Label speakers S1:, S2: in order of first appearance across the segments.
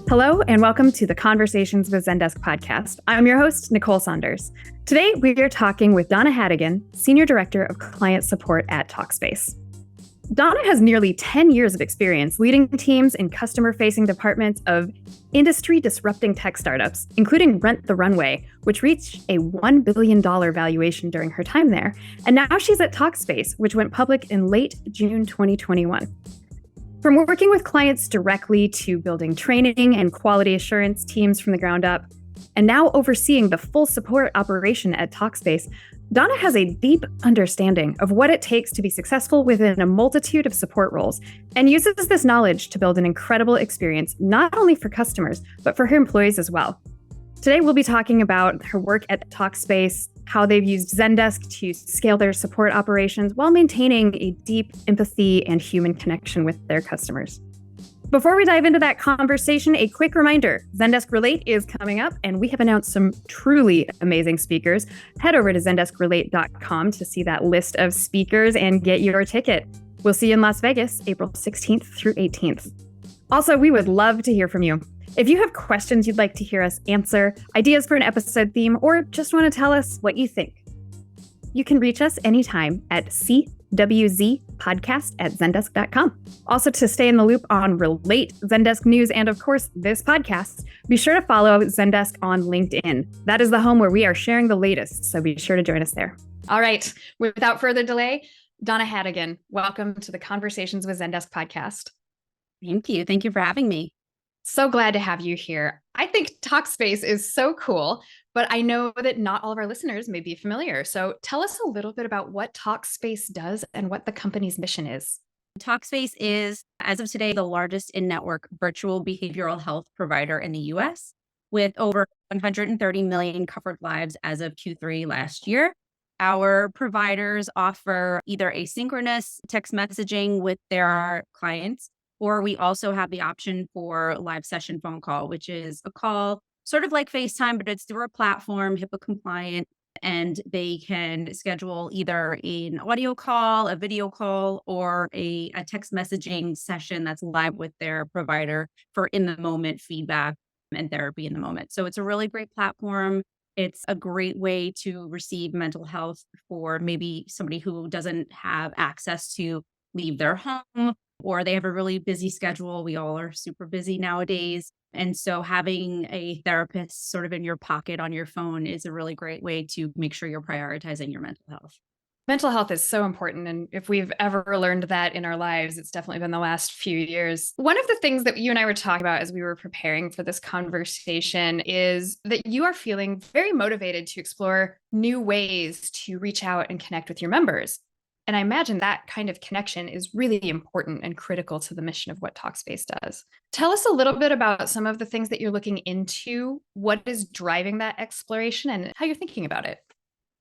S1: Hello, and welcome to the Conversations with Zendesk podcast. I'm your host, Nicole Saunders. Today, we are talking with Donna Haddigan, Senior Director of Client Support at Talkspace. Donna has nearly 10 years of experience leading teams in customer-facing departments of industry-disrupting tech startups, including Rent the Runway, which reached a $1 billion valuation during her time there. And now she's at Talkspace, which went public in late June 2021. From working with clients directly to building training and quality assurance teams from the ground up, and now overseeing the full support operation at Talkspace, Donna has a deep understanding of what it takes to be successful within a multitude of support roles and uses this knowledge to build an incredible experience, not only for customers, but for her employees as well. Today, we'll be talking about her work at Talkspace, how they've used Zendesk to scale their support operations while maintaining a deep empathy and human connection with their customers. Before we dive into that conversation, a quick reminder, Zendesk Relate is coming up, and we have announced some truly amazing speakers. Head over to zendeskrelate.com to see that list of speakers and get your ticket. We'll see you in Las Vegas, April 16th through 18th. Also, we would love to hear from you. If you have questions you'd like to hear us answer, ideas for an episode theme, or just want to tell us what you think, you can reach us anytime at cwzpodcast@zendesk.com. Also, to stay in the loop on Relate, Zendesk news, and of course, this podcast, be sure to follow Zendesk on LinkedIn. That is the home where we are sharing the latest, so be sure to join us there. All right, without further delay, Donna Haddigan, welcome to the Conversations with Zendesk podcast.
S2: Thank you. Thank you for having me.
S1: So glad to have you here. I think Talkspace is so cool, but I know that not all of our listeners may be familiar. So tell us a little bit about what Talkspace does and what the company's mission is.
S2: Talkspace is, as of today, the largest in-network virtual behavioral health provider in the U.S., with over 130 million covered lives as of Q3 last year. Our providers offer either asynchronous text messaging with their clients, or we also have the option for live session phone call, which is a call sort of like FaceTime, but it's through a platform, HIPAA compliant, and they can schedule either an audio call, a video call, or a text messaging session that's live with their provider for in-the-moment feedback and therapy in the moment. So it's a really great platform. It's a great way to receive mental health for maybe somebody who doesn't have access to leave their home, or they have a really busy schedule. We all are super busy nowadays. And so having a therapist sort of in your pocket on your phone is a really great way to make sure you're prioritizing your mental health.
S1: Mental health is so important. And if we've ever learned that in our lives, it's definitely been the last few years. One of the things that you and I were talking about as we were preparing for this conversation is that you are feeling very motivated to explore new ways to reach out and connect with your members. And I imagine that kind of connection is really important and critical to the mission of what Talkspace does. Tell us a little bit about some of the things that you're looking into, what is driving that exploration, and how you're thinking about it.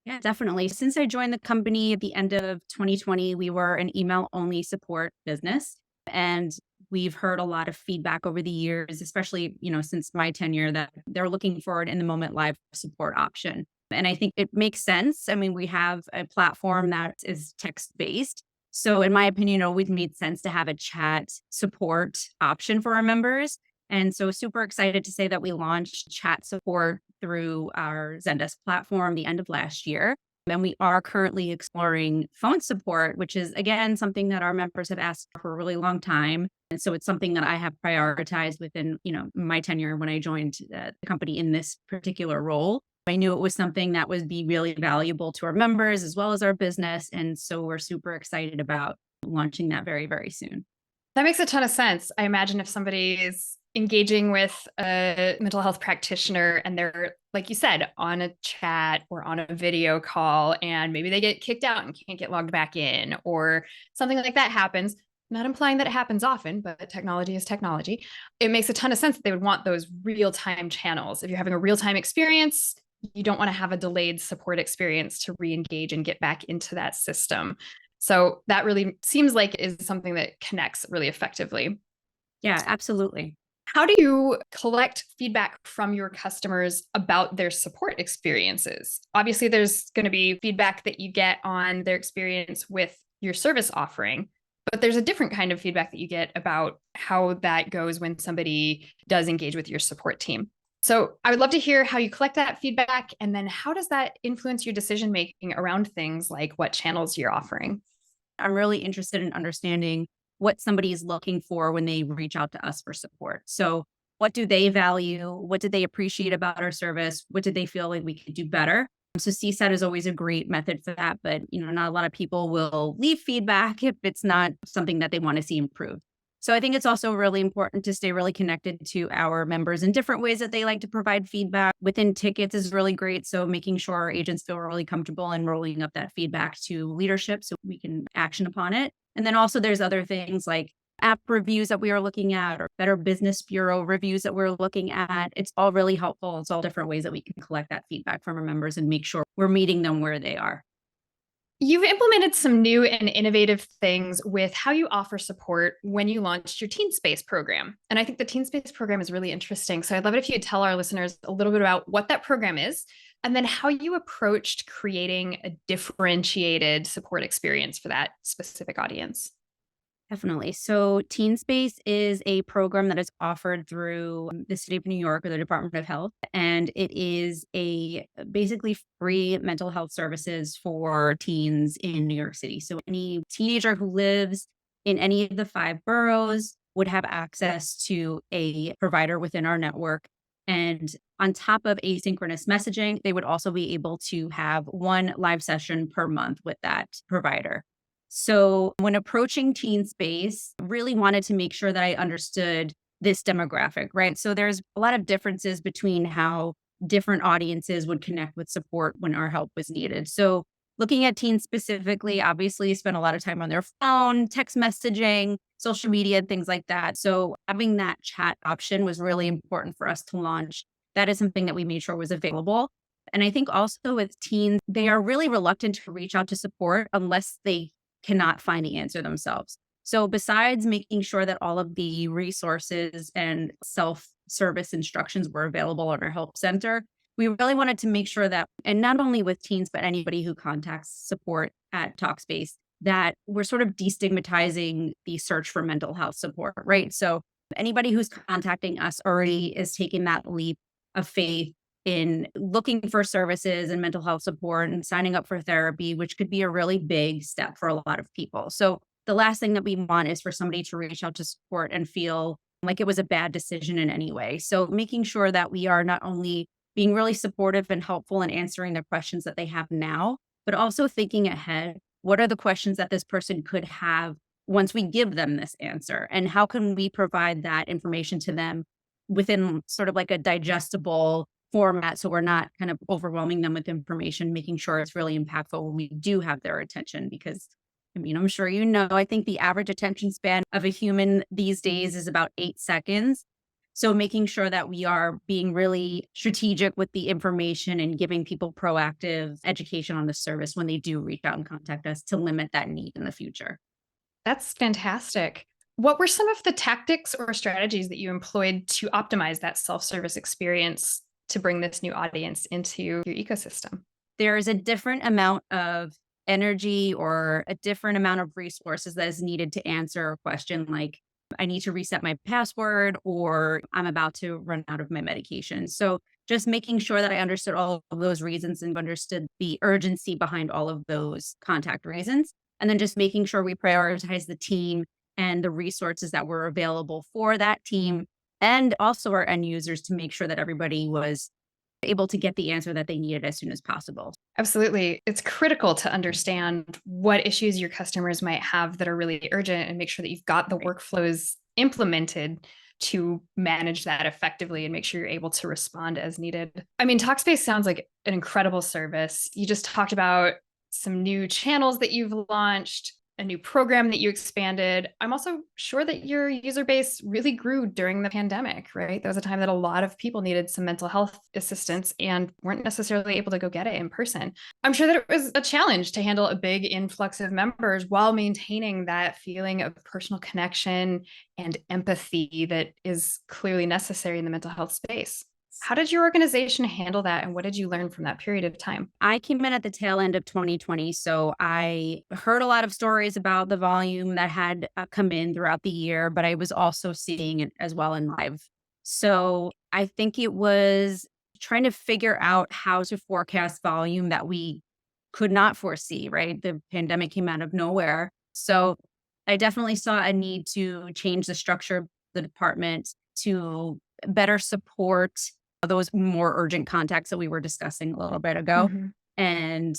S2: Yeah, definitely. Since I joined the company at the end of 2020, we were an email-only support business. And we've heard a lot of feedback over the years, especially, since my tenure, that they're looking for an in-the-moment live support option. And I think it makes sense. I mean, we have a platform that is text-based. So in my opinion, it always made sense to have a chat support option for our members. And so super excited to say that we launched chat support through our Zendesk platform the end of last year. And we are currently exploring phone support, which is, again, something that our members have asked for a really long time. And so it's something that I have prioritized within, my tenure when I joined the company in this particular role. I knew it was something that would be really valuable to our members as well as our business. And so we're super excited about launching that very, very soon.
S1: That makes a ton of sense. I imagine if somebody is engaging with a mental health practitioner and they're, like you said, on a chat or on a video call, and maybe they get kicked out and can't get logged back in, or something like that happens, not implying that it happens often, but technology is technology. It makes a ton of sense that they would want those real-time channels. If you're having a real-time experience, you don't want to have a delayed support experience to re-engage and get back into that system. So that really seems like is something that connects really effectively.
S2: Yeah, absolutely.
S1: How do you collect feedback from your customers about their support experiences? Obviously, there's going to be feedback that you get on their experience with your service offering, But there's a different kind of feedback that you get about how that goes when somebody does engage with your support team. So I would love to hear how you collect that feedback, and then how does that influence your decision making around things like what channels you're offering?
S2: I'm really interested in understanding what somebody is looking for when they reach out to us for support. So, what do they value? What did they appreciate about our service? What did they feel like we could do better? So, CSAT is always a great method for that, but not a lot of people will leave feedback if it's not something that they want to see improved. So, I think it's also really important to stay really connected to our members in different ways that they like to provide feedback. Within tickets is really great. So, making sure our agents feel really comfortable and rolling up that feedback to leadership so we can action upon it. And then also there's other things like app reviews that we are looking at or Better Business Bureau reviews that we're looking at. It's all really helpful. It's all different ways that we can collect that feedback from our members and make sure we're meeting them where they are.
S1: You've implemented some new and innovative things with how you offer support when you launched your Teen Space program. And I think the Teen Space program is really interesting. So I'd love it if you tell our listeners a little bit about what that program is, and then how you approached creating a differentiated support experience for that specific audience.
S2: Definitely. So, Teen Space is a program that is offered through the city of New York or the Department of Health. And it is a basically free mental health services for teens in New York City. So, any teenager who lives in any of the 5 boroughs would have access to a provider within our network. And on top of asynchronous messaging, they would also be able to have one live session per month with that provider. So when approaching Teen Space, really wanted to make sure that I understood this demographic, right? So there's a lot of differences between how different audiences would connect with support when our help was needed. So looking at teens specifically, obviously spend a lot of time on their phone, text messaging, social media, and things like that. So having that chat option was really important for us to launch. That is something that we made sure was available. And I think also with teens, they are really reluctant to reach out to support unless they cannot find the answer themselves. So besides making sure that all of the resources and self-service instructions were available at our help center, we really wanted to make sure that, and not only with teens, but anybody who contacts support at Talkspace, that we're sort of destigmatizing the search for mental health support, right? So anybody who's contacting us already is taking that leap of faith in looking for services and mental health support and signing up for therapy, which could be a really big step for a lot of people. So the last thing that we want is for somebody to reach out to support and feel like it was a bad decision in any way. So making sure that we are not only being really supportive and helpful in answering the questions that they have now, but also thinking ahead. What are the questions that this person could have once we give them this answer? And how can we provide that information to them within sort of like a digestible format, so we're not kind of overwhelming them with information, making sure it's really impactful when we do have their attention. Because I'm sure I think the average attention span of a human these days is about 8 seconds. So making sure that we are being really strategic with the information and giving people proactive education on the service when they do reach out and contact us to limit that need in the future.
S1: That's fantastic. What were some of the tactics or strategies that you employed to optimize that self-service experience to bring this new audience into your ecosystem?
S2: There is a different amount of energy or a different amount of resources that is needed to answer a question like, I need to reset my password, or I'm about to run out of my medication. So just making sure that I understood all of those reasons and understood the urgency behind all of those contact reasons. And then just making sure we prioritize the team and the resources that were available for that team, and also our end users, to make sure that everybody was able to get the answer that they needed as soon as possible.
S1: Absolutely. It's critical to understand what issues your customers might have that are really urgent, and make sure that you've got the workflows implemented to manage that effectively and make sure you're able to respond as needed. I mean, Talkspace sounds like an incredible service. You just talked about some new channels that you've launched, a new program that you expanded. I'm also sure that your user base really grew during the pandemic, right? There was a time that a lot of people needed some mental health assistance and weren't necessarily able to go get it in person. I'm sure that it was a challenge to handle a big influx of members while maintaining that feeling of personal connection and empathy that is clearly necessary in the mental health space. How did your organization handle that? And what did you learn from that period of time?
S2: I came in at the tail end of 2020. So I heard a lot of stories about the volume that had come in throughout the year, but I was also seeing it as well in live. So I think it was trying to figure out how to forecast volume that we could not foresee, right? The pandemic came out of nowhere. So I definitely saw a need to change the structure of the department to better support those more urgent contacts that we were discussing a little bit ago,
S1: Mm-hmm.
S2: and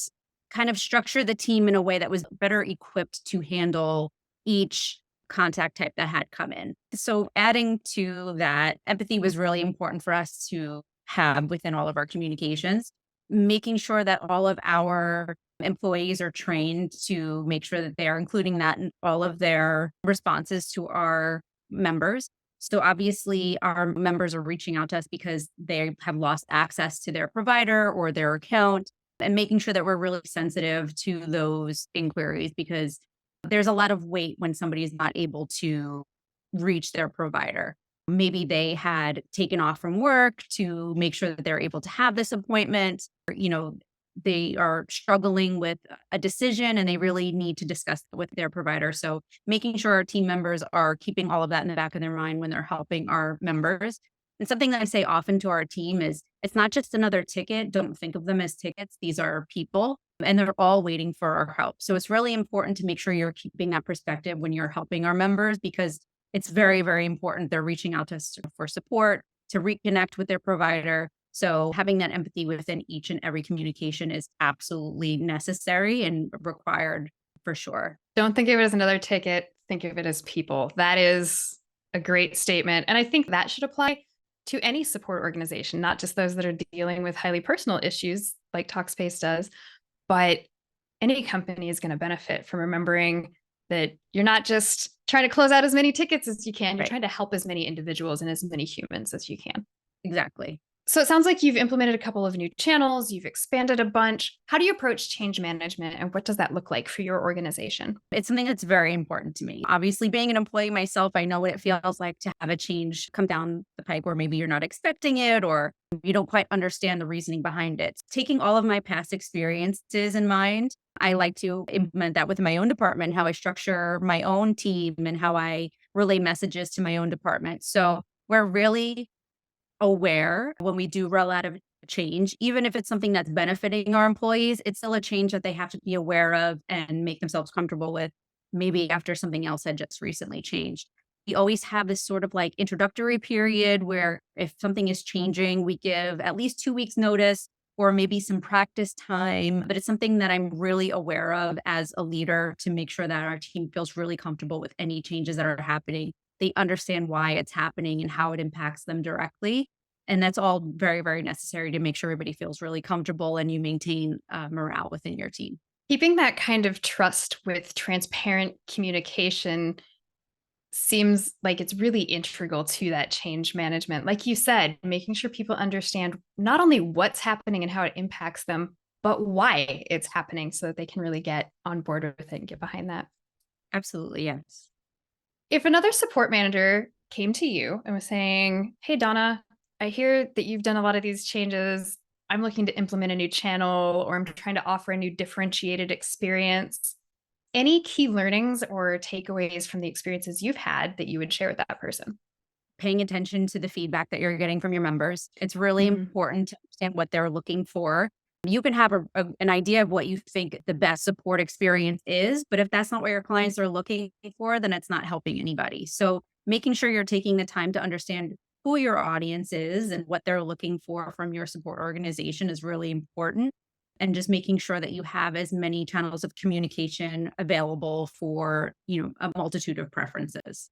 S2: kind of structure the team in a way that was better equipped to handle each contact type that had come in. So adding to that, empathy was really important for us to have within all of our communications, making sure that all of our employees are trained to make sure that they are including that in all of their responses to our members. So obviously our members are reaching out to us because they have lost access to their provider or their account, and making sure that we're really sensitive to those inquiries, because there's a lot of weight when somebody is not able to reach their provider. Maybe they had taken off from work to make sure that they're able to have this appointment. Or, they are struggling with a decision and they really need to discuss it with their provider. So making sure our team members are keeping all of that in the back of their mind when they're helping our members. And something that I say often to our team is, it's not just another ticket. Don't think of them as tickets. These are people and they're all waiting for our help. So it's really important to make sure you're keeping that perspective when you're helping our members, because it's very, very important. They're reaching out to us for support, to reconnect with their provider. So having that empathy within each and every communication is absolutely necessary and required for sure.
S1: Don't think of it as another ticket. Think of it as people. That is a great statement. And I think that should apply to any support organization, not just those that are dealing with highly personal issues like Talkspace does, but any company is going to benefit from remembering that you're not just trying to close out as many tickets as you can. You're
S2: Right.
S1: trying to help as many individuals and as many humans as you can.
S2: Exactly.
S1: So it sounds like you've implemented a couple of new channels, you've expanded a bunch. How do you approach change management and what does that look like for your organization?
S2: It's something that's very important to me. Obviously, being an employee myself, I know what it feels like to have a change come down the pike where maybe you're not expecting it or you don't quite understand the reasoning behind it. Taking all of my past experiences in mind, I like to implement that within my own department, how I structure my own team and how I relay messages to my own department. So we're really aware when we do roll out a change, even if it's something that's benefiting our employees, it's still a change that they have to be aware of and make themselves comfortable with, maybe after something else had just recently changed. We always have this sort of like introductory period where if something is changing, we give at least 2 weeks notice or maybe some practice time. But it's something that I'm really aware of as a leader to make sure that our team feels really comfortable with any changes that are happening. They understand why it's happening and how it impacts them directly. And that's all very, very necessary to make sure everybody feels really comfortable and you maintain morale within your team.
S1: Keeping that kind of trust with transparent communication seems like it's really integral to that change management. Like you said, making sure people understand not only what's happening and how it impacts them, but why it's happening so that they can really get on board with it and get behind that.
S2: Absolutely, yes.
S1: If another support manager came to you and was saying, "Hey, Donna, I hear that you've done a lot of these changes. I'm looking to implement a new channel or I'm trying to offer a new differentiated experience." Any key learnings or takeaways from the experiences you've had that you would share with that person?
S2: Paying attention to the feedback that you're getting from your members. It's really
S1: Mhm.
S2: important to understand what they're looking for. You can have an idea of what you think the best support experience is, but if that's not what your clients are looking for, then it's not helping anybody. So making sure you're taking the time to understand who your audience is and what they're looking for from your support organization is really important. And just making sure that you have as many channels of communication available for, a multitude of preferences.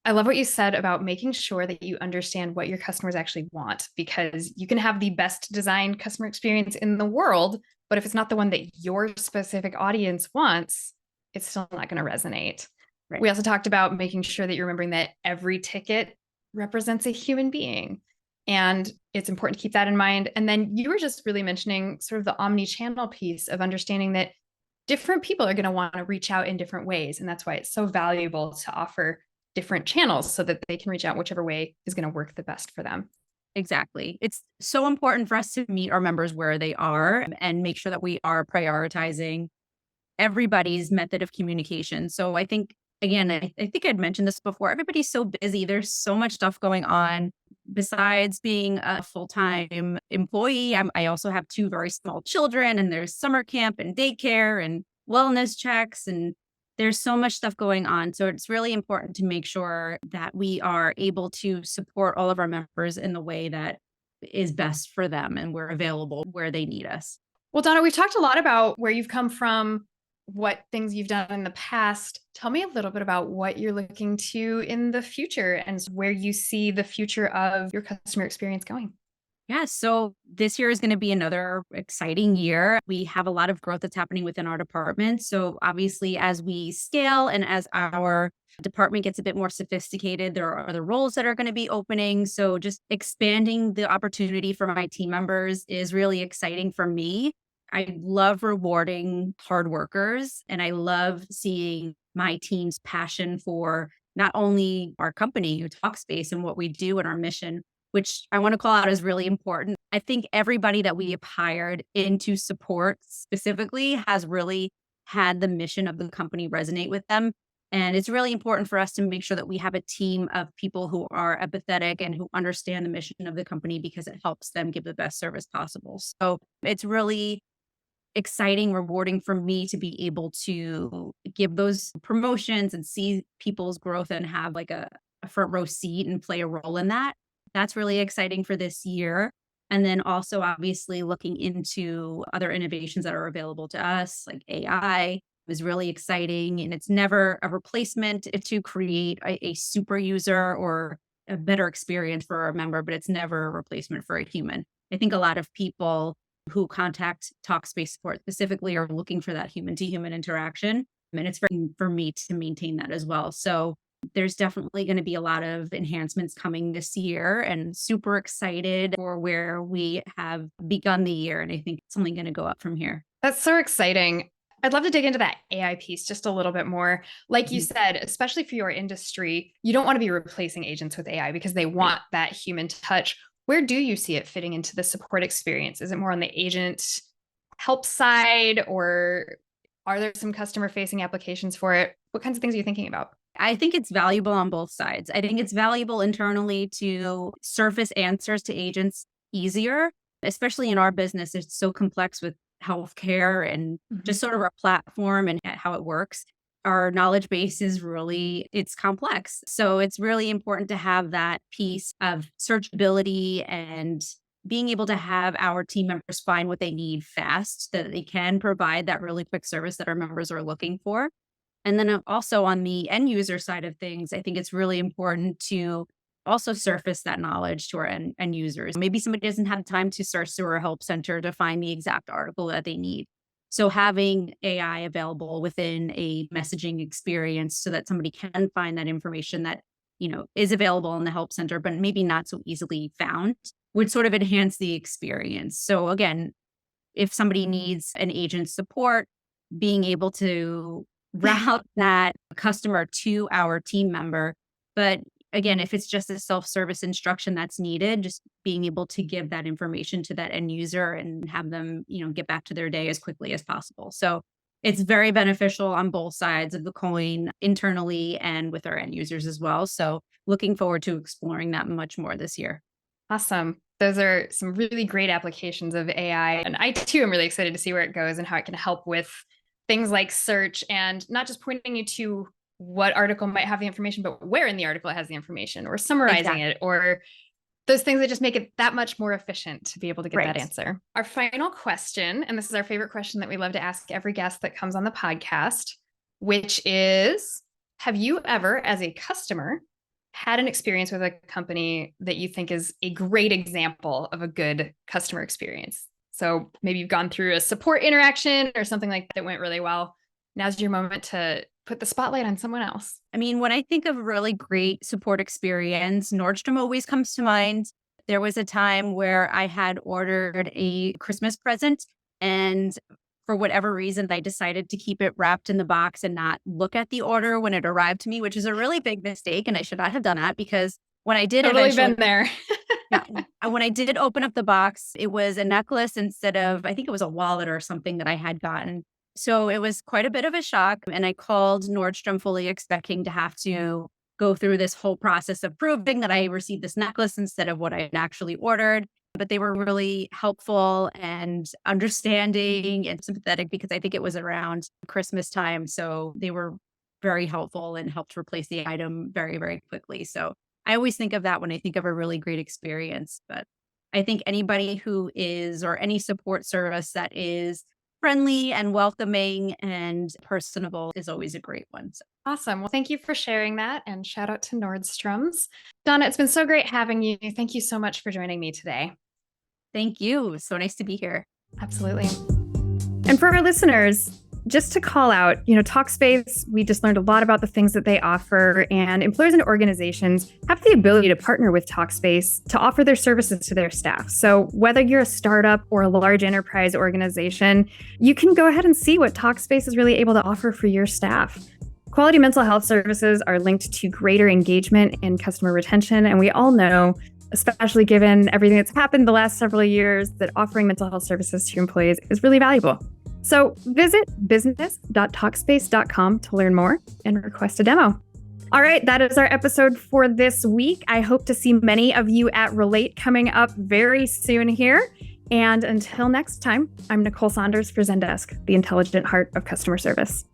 S1: I love what you said about making sure that you understand what your customers actually want, because you can have the best designed customer experience in the world, but if it's not the one that your specific audience wants, it's still not going to resonate.
S2: Right.
S1: We also talked about making sure that you're remembering that every ticket represents a human being. And it's important to keep that in mind. And then you were just really mentioning sort of the omni-channel piece of understanding that different people are going to want to reach out in different ways. And that's why it's so valuable to offer different channels so that they can reach out whichever way is going to work the best for them.
S2: Exactly. It's so important for us to meet our members where they are and make sure that we are prioritizing everybody's method of communication. So I think, again, I think I'd mentioned this before. Everybody's so busy. There's so much stuff going on. Besides being a full-time employee, I also have two very small children, and there's summer camp and daycare and wellness checks, and there's so much stuff going on. So it's really important to make sure that we are able to support all of our members in the way that is best for them, and we're available where they need us.
S1: Well, Donna, we've talked a lot about where you've come from, what things you've done in the past. Tell me a little bit about what you're looking to in the future and where you see the future of your customer experience going.
S2: Yeah, so this year is going to be another exciting year. We have a lot of growth that's happening within our department. So, obviously, as we scale and as our department gets a bit more sophisticated, there are other roles that are going to be opening. So, just expanding the opportunity for my team members is really exciting for me. I love rewarding hard workers, and I love seeing my team's passion for not only our company, Talkspace, and what we do and our mission, which I want to call out as really important. I think everybody that we have hired into support specifically has really had the mission of the company resonate with them. And it's really important for us to make sure that we have a team of people who are empathetic and who understand the mission of the company, because it helps them give the best service possible. So it's really exciting, rewarding for me to be able to give those promotions and see people's growth and have like a front row seat and play a role in that. That's really exciting for this year. And then also, obviously, looking into other innovations that are available to us, like AI, is really exciting. And it's never a replacement to create a super user or a better experience for a member, but it's never a replacement for a human. I think a lot of people who contact Talkspace support specifically are looking for that human to human interaction. And it's for me to maintain that as well. So there's definitely going to be a lot of enhancements coming this year, and super excited for where we have begun the year. And I think it's only going to go up from here.
S1: That's so exciting. I'd love to dig into that AI piece just a little bit more. Like you
S2: Mhm.
S1: said, especially for your industry, you don't want to be replacing agents with AI because they want that human touch. Where do you see it fitting into the support experience? Is it more on the agent help side, or are there some customer facing applications for it? What kinds of things are you thinking about?
S2: I think it's valuable on both sides. I think it's valuable internally to surface answers to agents easier, especially in our business. It's so complex with healthcare and just sort of our platform and how it works. Our knowledge base is really, it's complex. So it's really important to have that piece of searchability and being able to have our team members find what they need fast, so that they can provide that really quick service that our members are looking for. And then also on the end user side of things, I think it's really important to also surface that knowledge to our end users. Maybe somebody doesn't have time to search through our help center to find the exact article that they need. So having AI available within a messaging experience so that somebody can find that information that, is available in the help center, but maybe not so easily found, would sort of enhance the experience. So again, if somebody needs an agent support, being able to route that customer to our team member. But again, if it's just a self-service instruction that's needed, just being able to give that information to that end user and have them, get back to their day as quickly as possible. So it's very beneficial on both sides of the coin, internally and with our end users as well. So looking forward to exploring that much more this year.
S1: Awesome. Those are some really great applications of AI. And I too am really excited to see where it goes and how it can help with things like search, and not just pointing you to what article might have the information, but where in the article it has the information, or summarizing it, or those things that just make it that much more efficient to be able to get that answer. Our final question, and this is our favorite question that we love to ask every guest that comes on the podcast, which is, have you ever, as a customer, had an experience with a company that you think is a great example of a good customer experience? So maybe you've gone through a support interaction or something like that went really well. Now's your moment to put the spotlight on someone else.
S2: I mean, when I think of a really great support experience, Nordstrom always comes to mind. There was a time where I had ordered a Christmas present, and for whatever reason, I decided to keep it wrapped in the box and not look at the order when it arrived to me, which is a really big mistake. And I should not have done that, because when I did
S1: Totally been there.
S2: yeah, When I did open up the box, it was a necklace instead of, I think it was a wallet or something that I had gotten. So it was quite a bit of a shock. And I called Nordstrom fully expecting to have to go through this whole process of proving that I received this necklace instead of what I had actually ordered. But they were really helpful and understanding and sympathetic because I think it was around Christmas time. So they were very helpful and helped replace the item very, very quickly. So I always think of that when I think of a really great experience. But I think anybody who is, or any support service that is friendly and welcoming and personable is always a great one. So.
S1: Awesome. Well, thank you for sharing that, and shout out to Nordstrom's. Donna, it's been so great having you. Thank you so much for joining me today.
S2: Thank you. It was so nice to be here.
S1: Absolutely. And for our listeners, just to call out, Talkspace, we just learned a lot about the things that they offer, and employers and organizations have the ability to partner with Talkspace to offer their services to their staff. So whether you're a startup or a large enterprise organization, you can go ahead and see what Talkspace is really able to offer for your staff. Quality mental health services are linked to greater engagement and customer retention, and we all know, especially given everything that's happened the last several years, that offering mental health services to employees is really valuable. So visit business.talkspace.com to learn more and request a demo. All right, that is our episode for this week. I hope to see many of you at Relate coming up very soon here. And until next time, I'm Nicole Saunders for Zendesk, the intelligent heart of customer service.